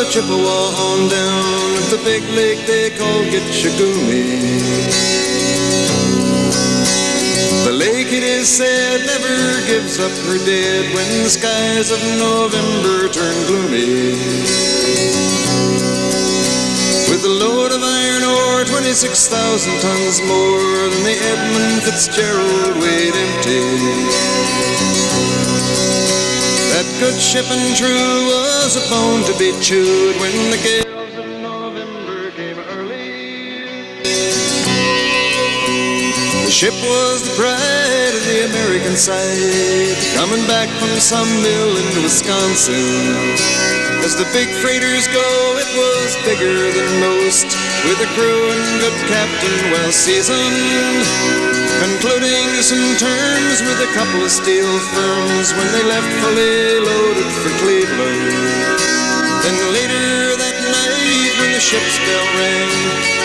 the Chippewa on down at the big lake they call Gitchagumi. The lake, it is said, never gives up her dead when the skies of November turn gloomy. With a load of iron ore, 26,000 tons more than the Edmund Fitzgerald weighed empty. That good ship and true was a bone to be chewed when the gales of November came early. The ship was the pride of the American side, coming back from some mill in Wisconsin. As the big freighters go, it was bigger than most, with a crew and good captain well seasoned, concluding some terms with a couple of steel firms when they left fully loaded for Cleveland. Then later that night when the ship's bell rang,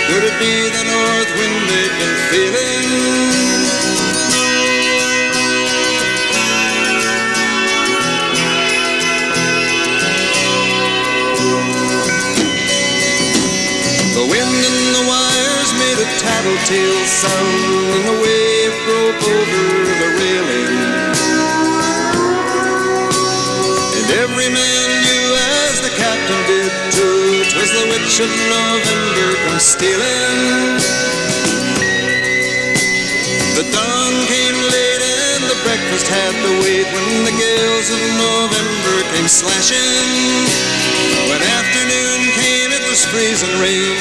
could it be the north wind they'd been feeling? The wind in the wires made a tattletale sound, and the wave broke over the railing. And every man knew, as the captain did too, 'twas the witch of November come stealing. The dawn came late and the breakfast had to wait when the gales of November came slashing. When afternoon came, it was freezing rain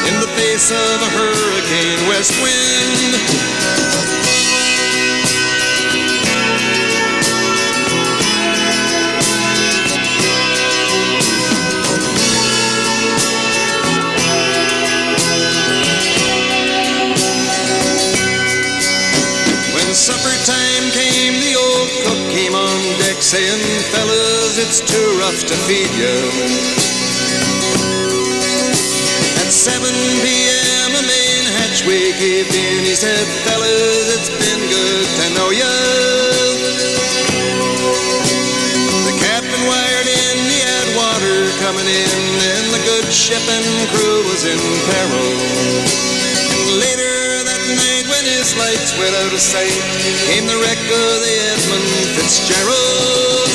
in the face of a hurricane west wind. When supper time came, the old cook came on deck saying, "Fellas, it's too rough to feed you." At 7 p.m. a main hatchway caved in. He said, "Fellas, it's been good to know ya." The captain wired in, he had water coming in, and the good ship and crew was in peril. And later that night, when his lights went out of sight, came the wreck of the Edmund Fitzgerald.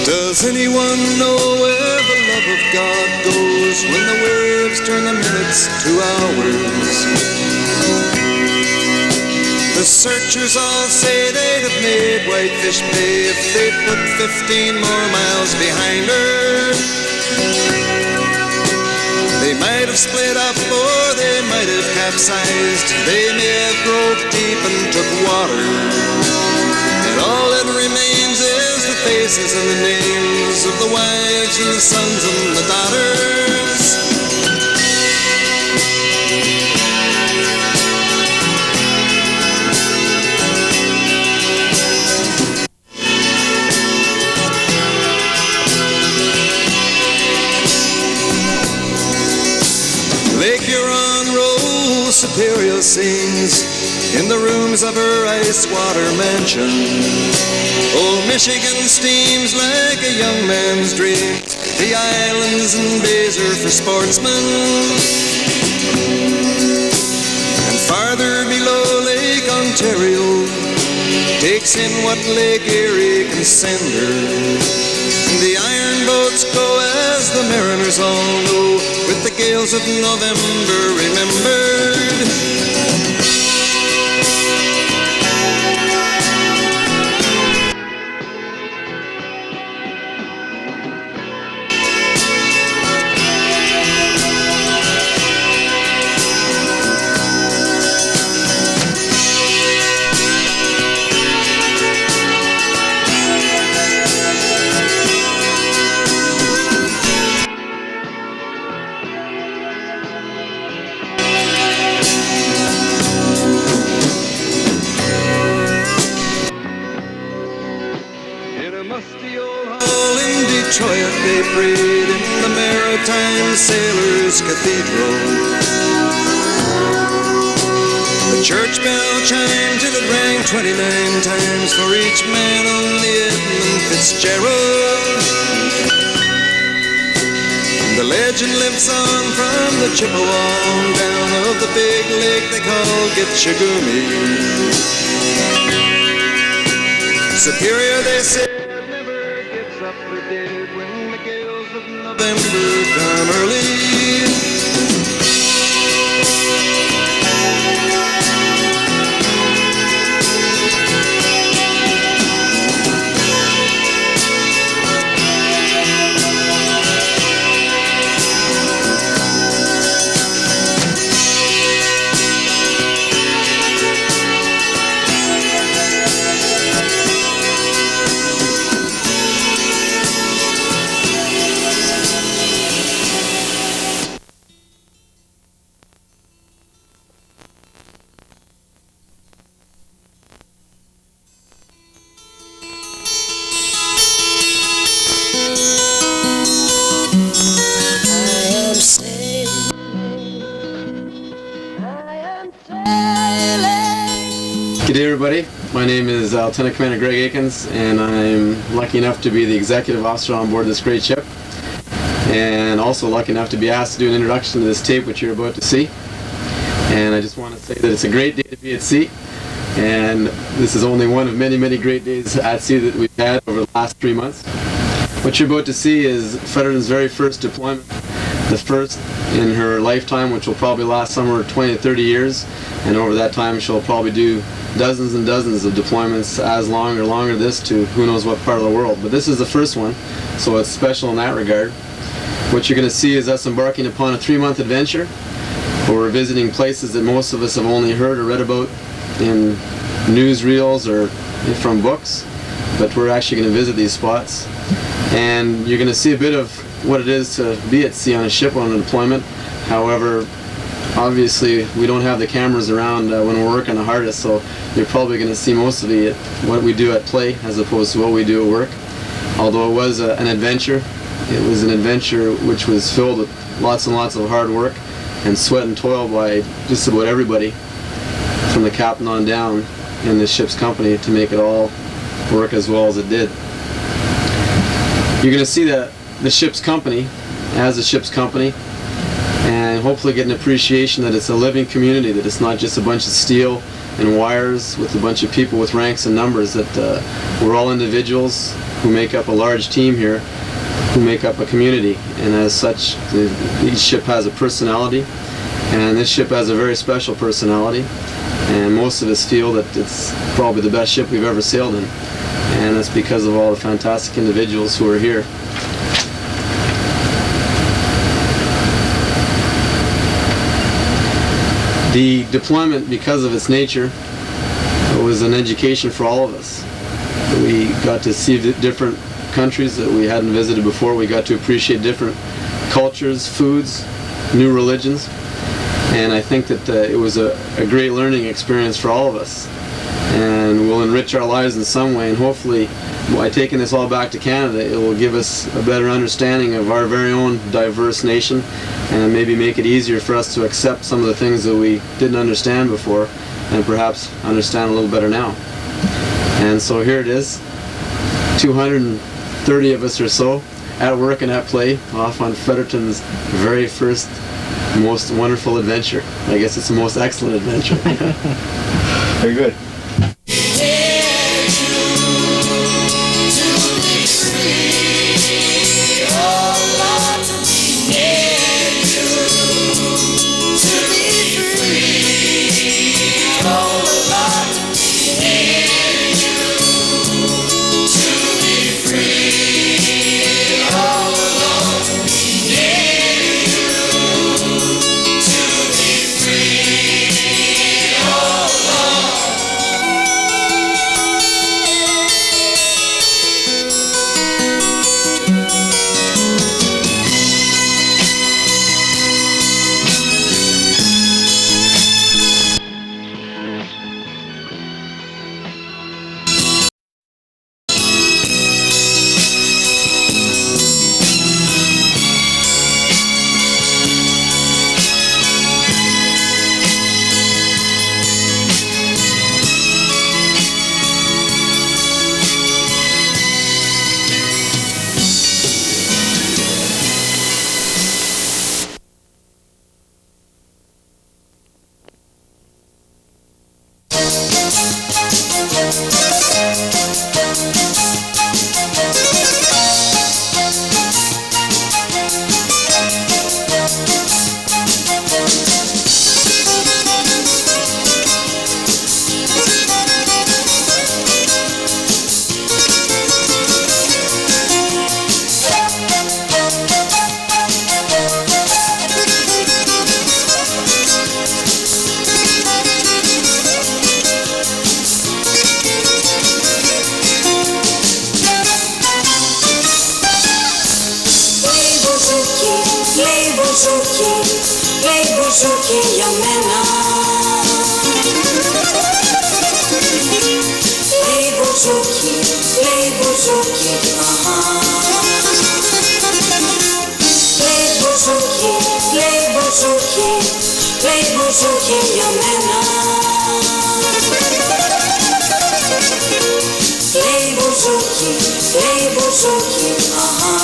Does anyone know where the love of God goes when the waves turn the minutes to hours? The searchers all say they'd have made Whitefish Bay if they'd put 15 more miles behind her. They might have split up or they might have capsized. They may have broke deep and took water. And all that remains is the faces and the names of the wives and the sons and the daughters. Lake Huron rolls Superior sings in the rooms of her ice-water mansion. Old Michigan steams like a young man's dream. The islands and bays are for sportsmen. And farther below, Lake Ontario takes in what Lake Erie can send her. And the iron boats go, as the mariners all know, with the gales of November remembered. a musty old hall in Detroit, they prayed in the Maritime Sailors' Cathedral. The church bell chimed till it rang 29 times for each man on the Edmund Fitzgerald. The legend lives on from the Chippewa down of the big lake they call Gitchagumi. Superior, they said, never gets up for dead when the gales of November come early. Good day, everybody. My name is Lieutenant Commander Greg Akins, and I'm lucky enough to be the executive officer on board this great ship, and also lucky enough to be asked to do an introduction to this tape which you're about to see. And I just want to say that it's a great day to be at sea, and this is only one of many, many great days at sea that we've had over the last 3 months. What you're about to see is Fredericton's very first deployment, the first in her lifetime, which will probably last somewhere 20 to 30 years, and over that time she'll probably do dozens and dozens of deployments, as long or longer this, to who knows what part of the world. But this is the first one, so it's special in that regard. What you're going to see is us embarking upon a 3-month adventure where we're visiting places that most of us have only heard or read about in newsreels or from books, but we're actually going to visit these spots. And you're going to see a bit of what it is to be at sea on a ship on a deployment. However, obviously we don't have the cameras around when we're working the hardest, so you're probably going to see most of what we do at play as opposed to what we do at work. Although it was an adventure, it was an adventure which was filled with lots and lots of hard work and sweat and toil by just about everybody from the captain on down in this ship's company to make it all work as well as it did. You're going to see the ship's company as a ship's company, and hopefully get an appreciation that it's a living community, that it's not just a bunch of steel and wires with a bunch of people with ranks and numbers, that we're all individuals who make up a large team here, who make up a community. And as such, each ship has a personality, and this ship has a very special personality, and most of us feel that it's probably the best ship we've ever sailed in, and that's because of all the fantastic individuals who are here. The deployment, because of its nature, was an education for all of us. We got to see different countries that we hadn't visited before. We got to appreciate different cultures, foods, new religions, and I think that it was a great learning experience for all of us, and will enrich our lives in some way. And hopefully, by taking this all back to Canada, it will give us a better understanding of our very own diverse nation, and maybe make it easier for us to accept some of the things that we didn't understand before, and perhaps understand a little better now. And so here it is, 230 of us or so, at work and at play, off on Fredericton's very first, most wonderful adventure. I guess it's the most excellent adventure. Very good. μπουζούκι για μένα. Λέει μπουζούκι, αχα. Λέει μπουζούκι για μένα. Λέει μπουζούκι, αχα.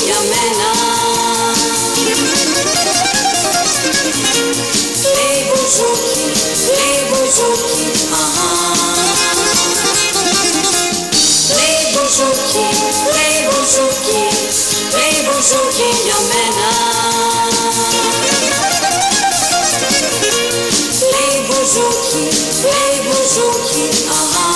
Για μένα. Λέει μπουζούκι, αχα. Λέει μπουζούκι για μένα. Λέει μπουζούκι, αχα. Λέει μπουζούκι για μένα. Λέει μπουζούκι, αχα.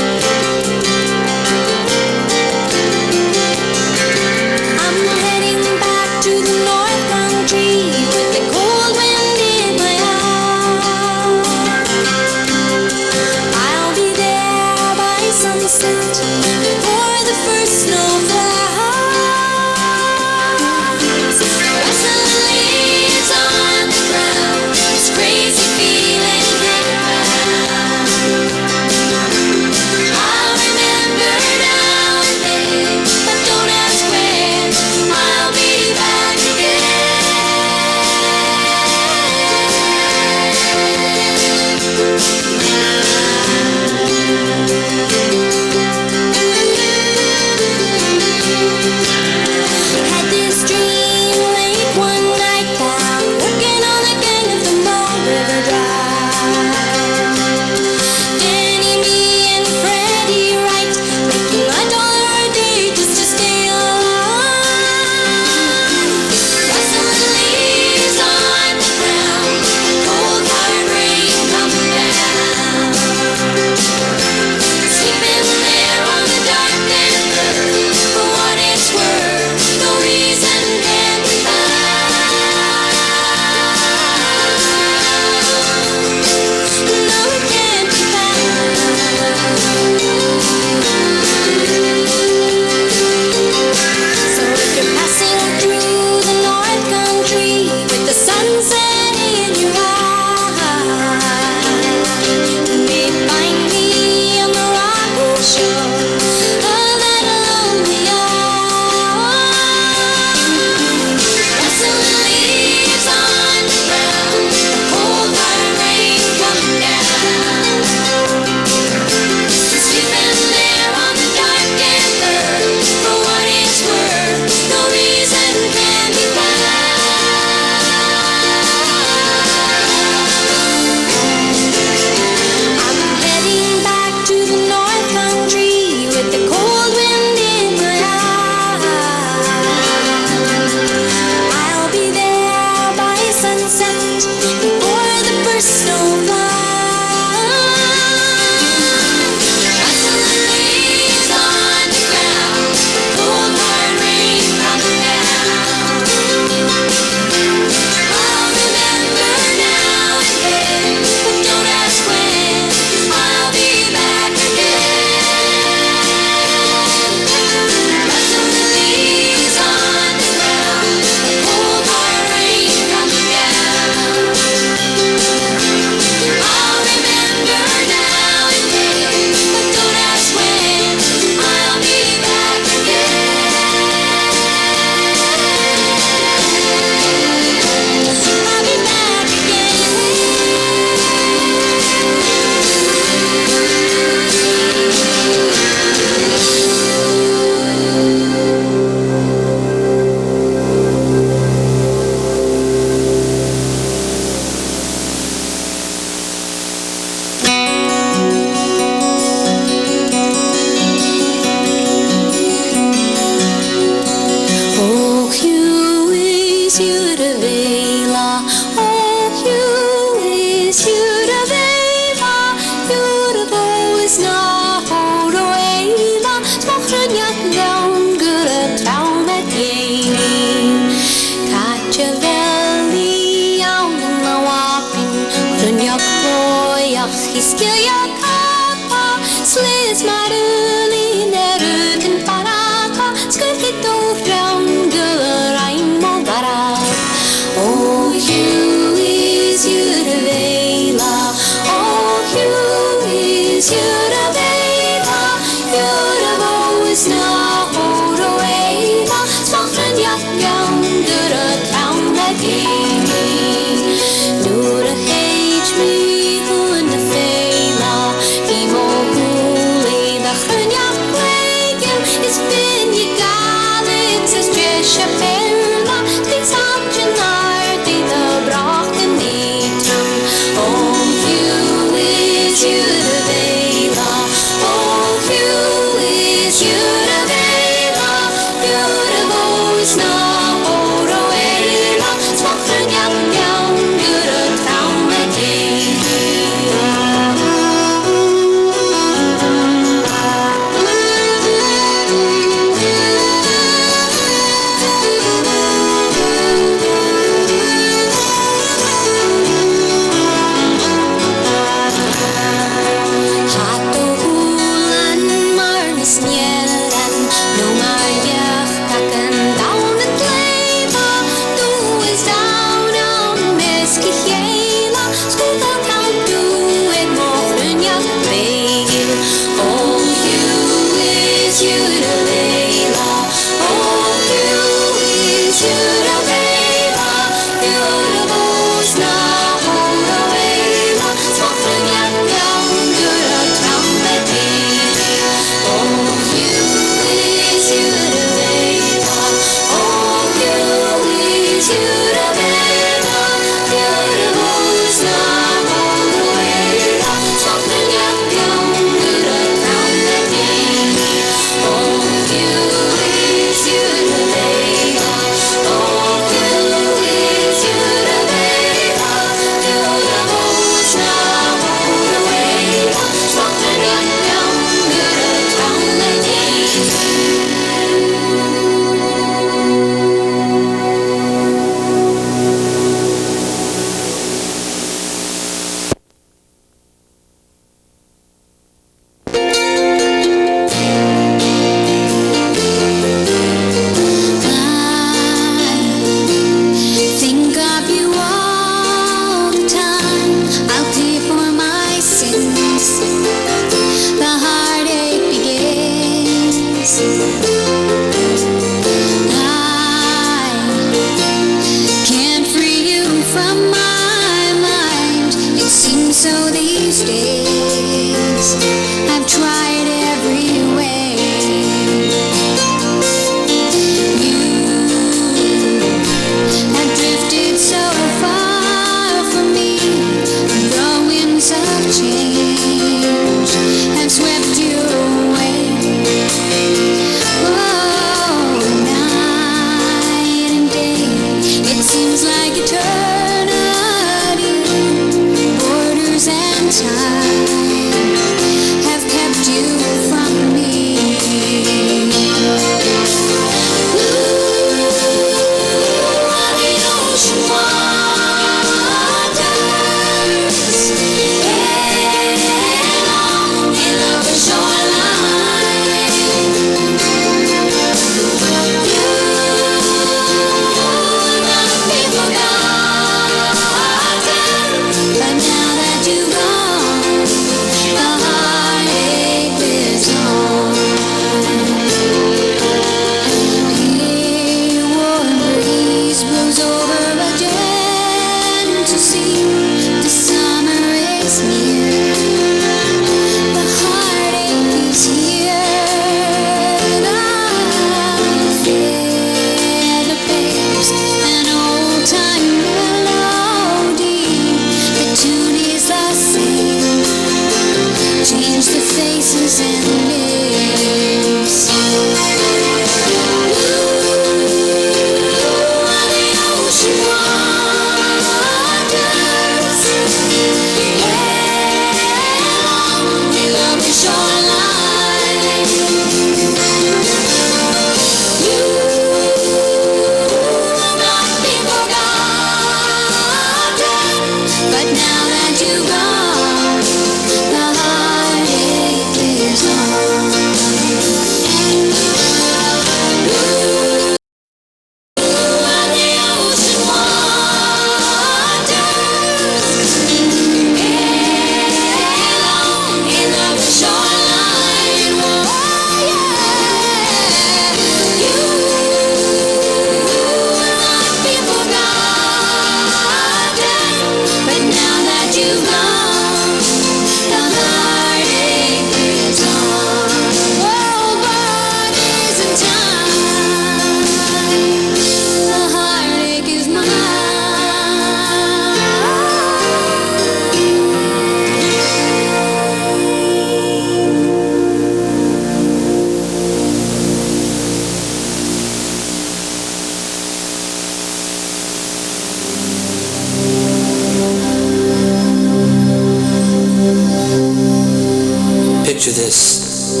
Picture this.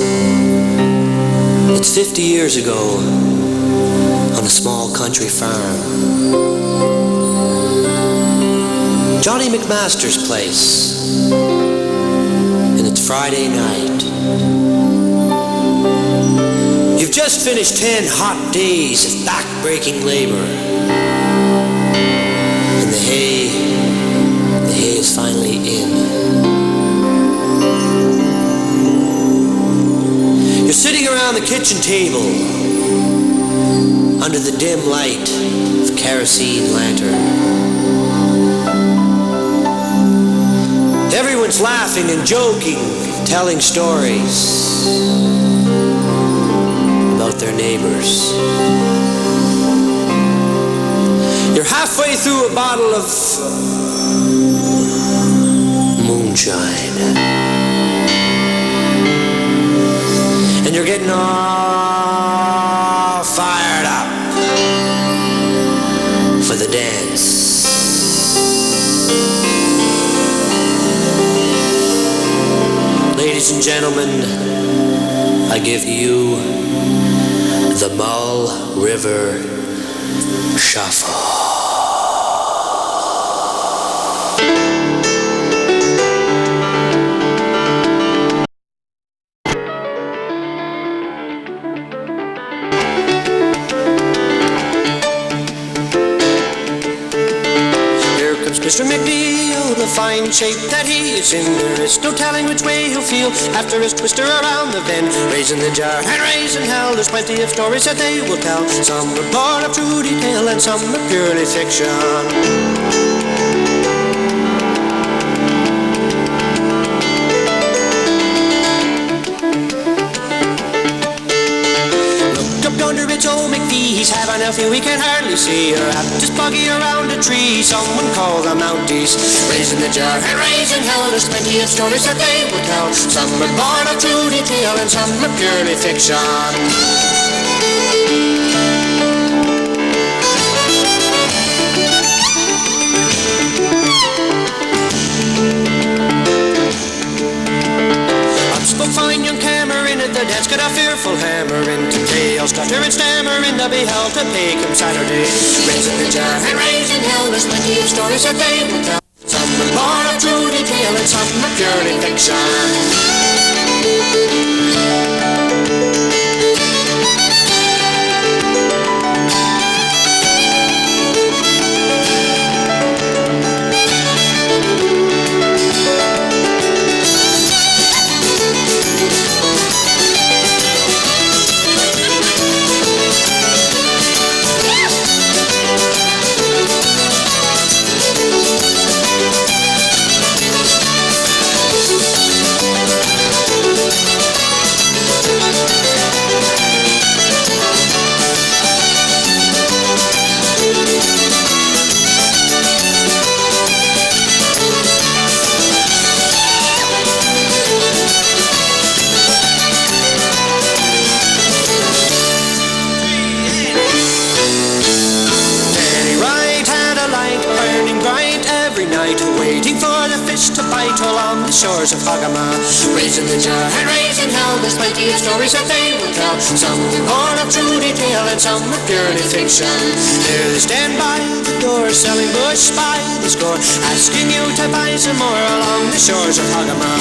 It's 50 years ago on a small country farm. Johnny McMaster's place. And it's Friday night. You've just finished 10 hot days of back-breaking labor. And the hay is finally in. You're sitting around the kitchen table under the dim light of a kerosene lantern. Everyone's laughing and joking, telling stories about their neighbors. You're halfway through a bottle of moonshine. And you're getting all fired up for the dance. Ladies and gentlemen, I give you the Mull River Shuffle. Mr. McNeil, the fine shape that he is in, there is no telling which way he'll feel after his twister around the bend. Raising the jar and raising hell, there's plenty of stories that they will tell. Some are born of true detail and some are purely fiction. Under it's old McVee, he's having a few we can hardly see. Or up just buggy around a tree, someone call the Mounties. Raising the jar and raising hell, there's plenty of stories that they will tell. Some are born of true detail and some are purely fiction. Spoke fine young Cameron at the desk, got a fearful hammer in today. I'll stutter and stammer in the beheld to pay come Saturday. Raising the jar and raising hell, there's plenty of stories that they will tell. Some are born of true detail and some are purely fiction. Waiting for the fish to bite along the shores of Hogama. Raising the jar and raising hell, there's plenty of stories that they will tell. Some are born of true detail and some are purely fiction. There they stand by the door, selling bush by the score, asking you to buy some more along the shores of Hogama.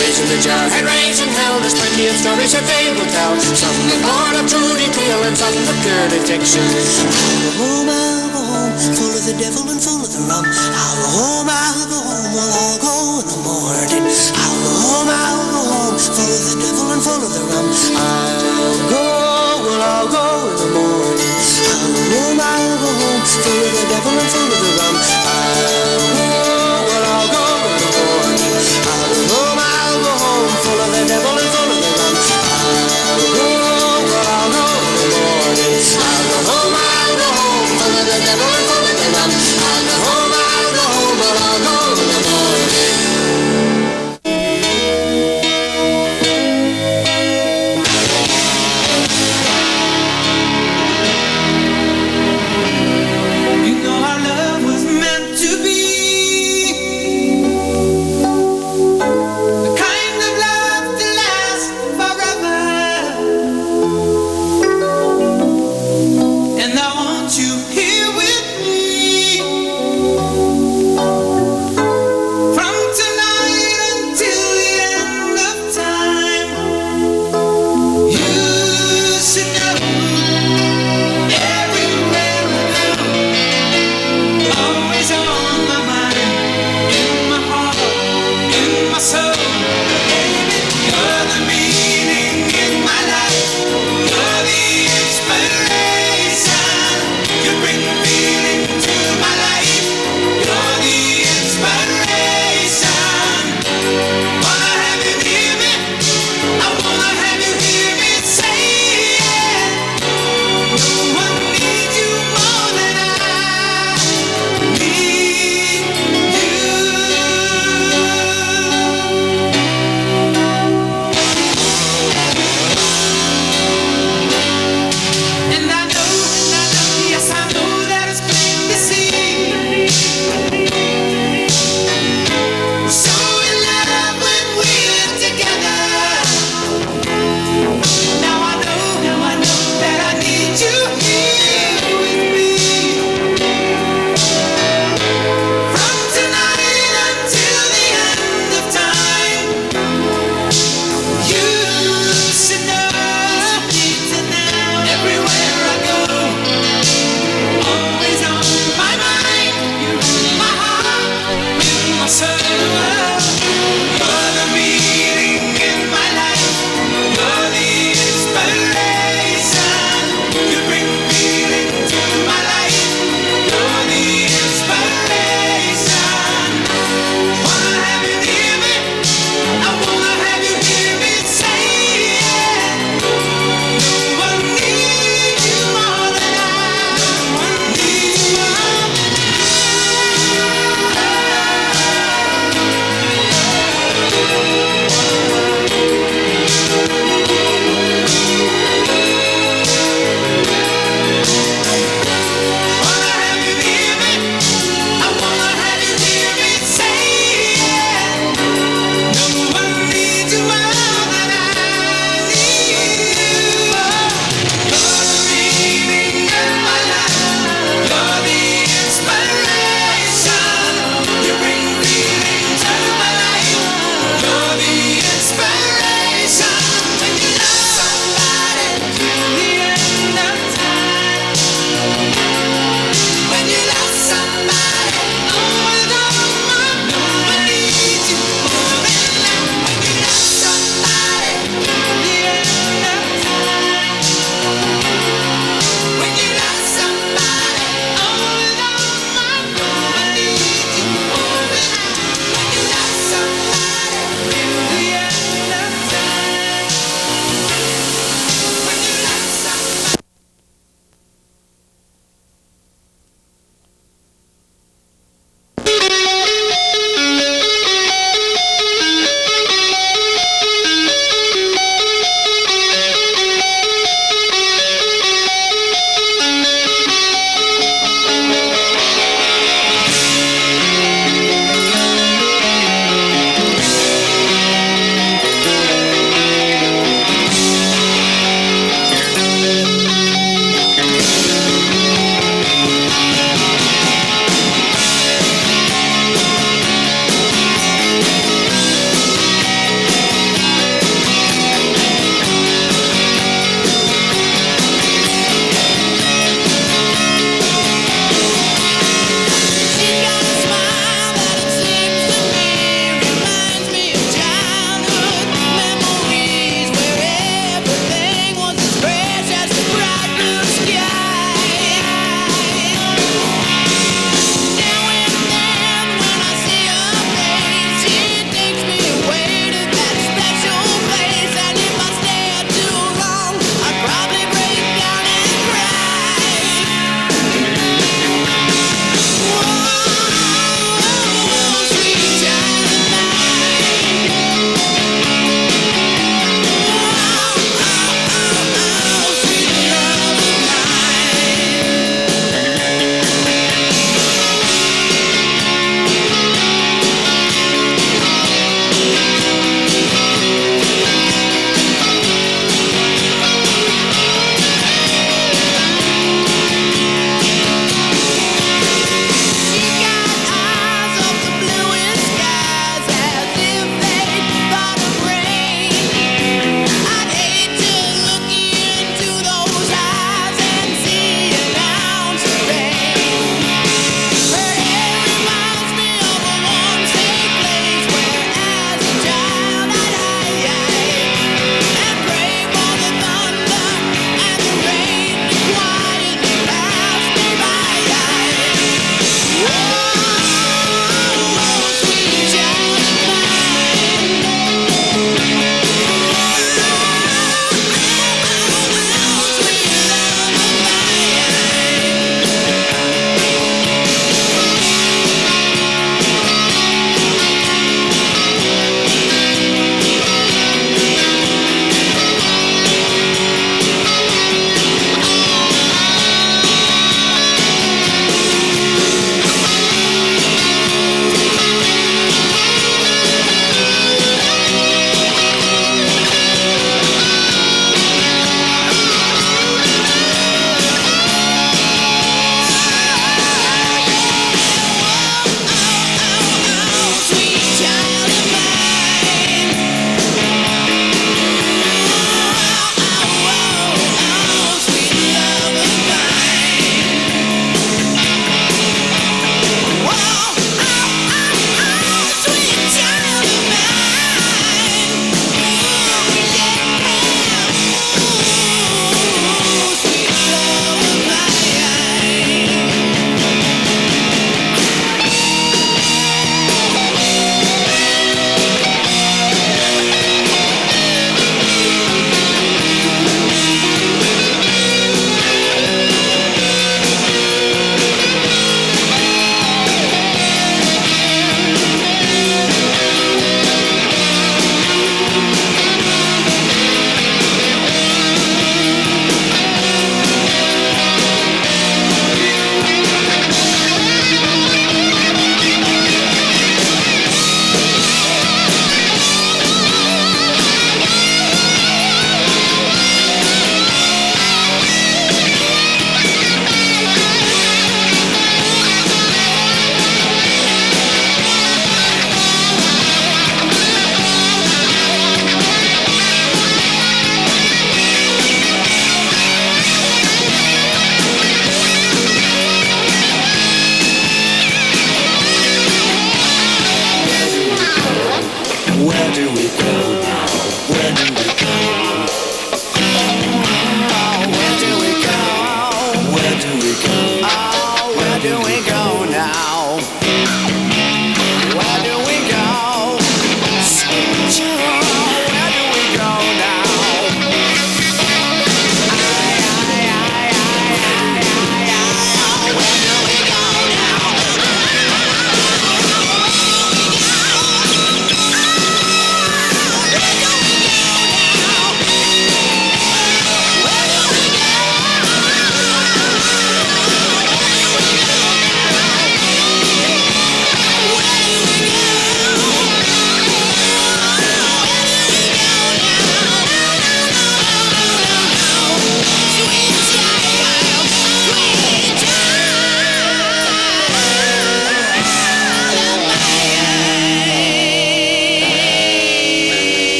Raising the jar and raising hell, there's plenty of stories that they will tell. Some are born of true detail and some are purely fiction. I'll go home, full of the devil and full of the rum. I'll go home, we'll all go in the morning. I'll go home, full of the devil and full of the rum. We'll all go in the morning. I'll go home, full of the devil and full of the rum. We'll all go in the morning. I'll go home, full of the devil and full of the rum. We'll all go in the morning. I'll go home, full of the devil and full of the rum. I'll go home, we'll all go in the morning.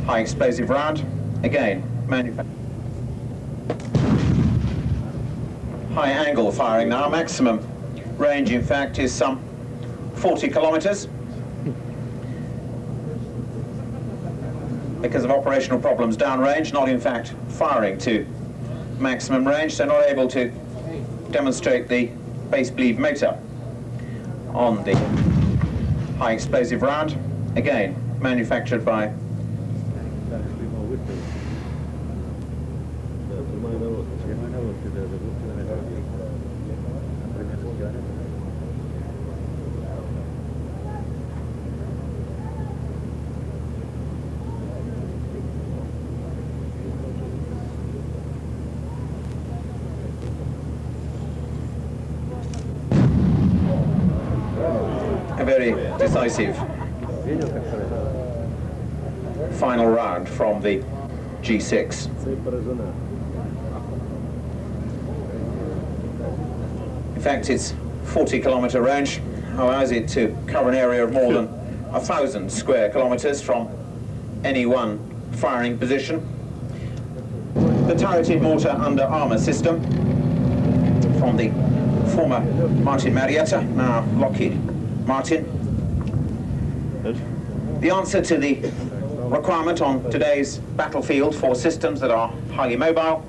high explosive round, again, manufactured. High angle firing now, maximum range in fact is some 40 kilometers. Because of operational problems downrange, not in fact firing to maximum range, so not able to demonstrate the base bleed motor on the high explosive round, again manufactured by a very decisive final round from the G6. In fact, its 40-kilometer range allows it to cover an area of more than 1,000 square kilometers from any one firing position. The turreted mortar under armor system from the former Martin Marietta, now Lockheed Martin. The answer to the requirement on today's battlefield for systems that are highly mobile,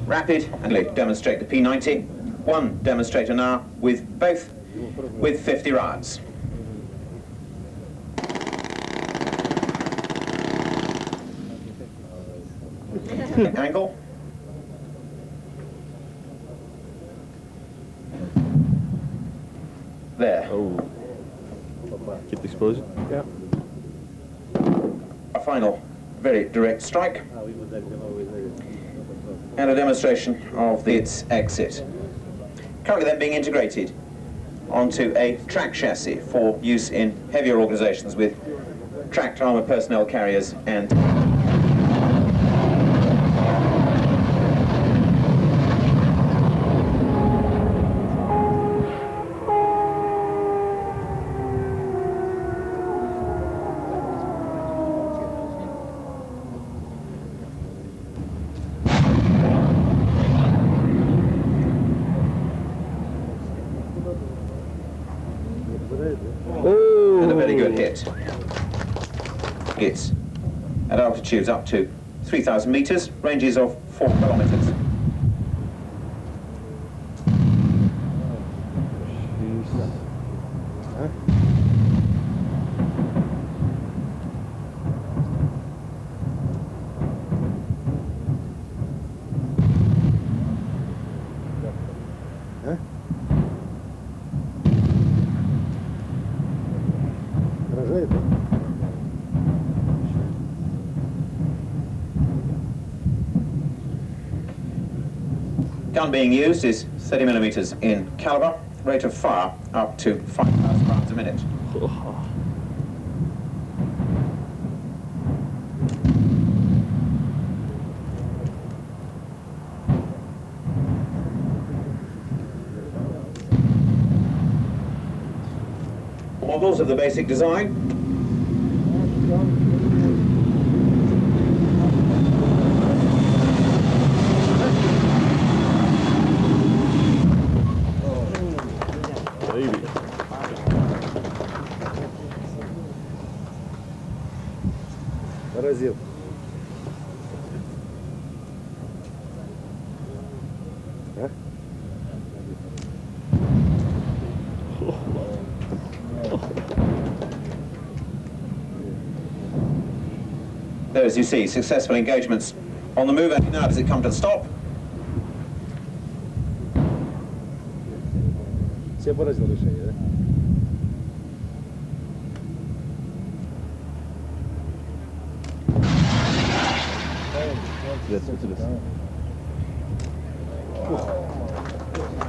rapid, and demonstrate the P90. One demonstrator now with both with 50 rounds. Angle. There. Oh. Keep the explosion. Yeah. A final very direct strike. And a demonstration of its exit. Currently then being integrated onto a track chassis for use in heavier organizations with tracked armored personnel carriers and and a very good hit. It's at altitudes up to 3,000 meters, ranges of 4 kilometers. Gun being used is 30 millimeters in caliber, rate of fire up to 5,000 rounds a minute. Models of the basic design. Поразил. А? There, as you see, successful engagements on the move. And now does it come to a stop? Все поразил решение, да?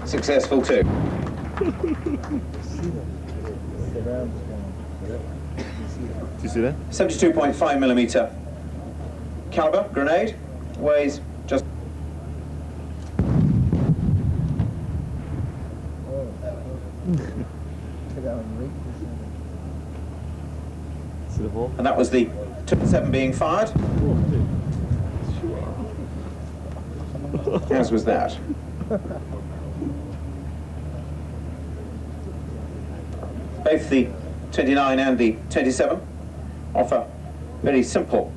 Successful too. You see that? 72.5 millimeter caliber grenade, weighs just. And that was the 27 being fired. As was that. Both the 29 and the 27 offer very simple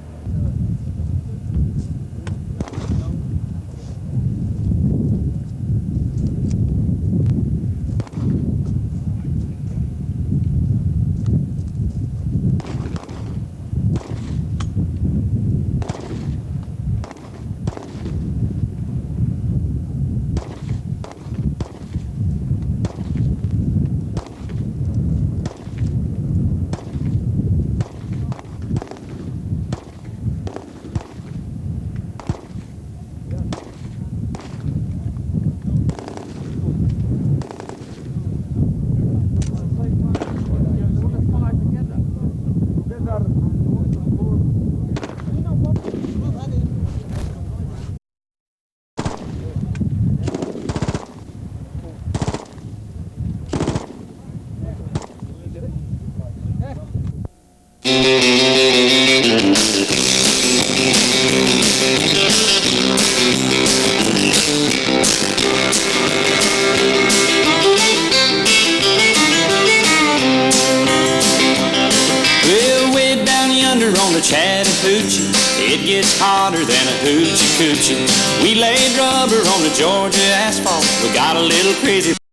Chattahoochee, it gets hotter than a hoochie coochie. We laid rubber on the Georgia asphalt. We got a little crazy.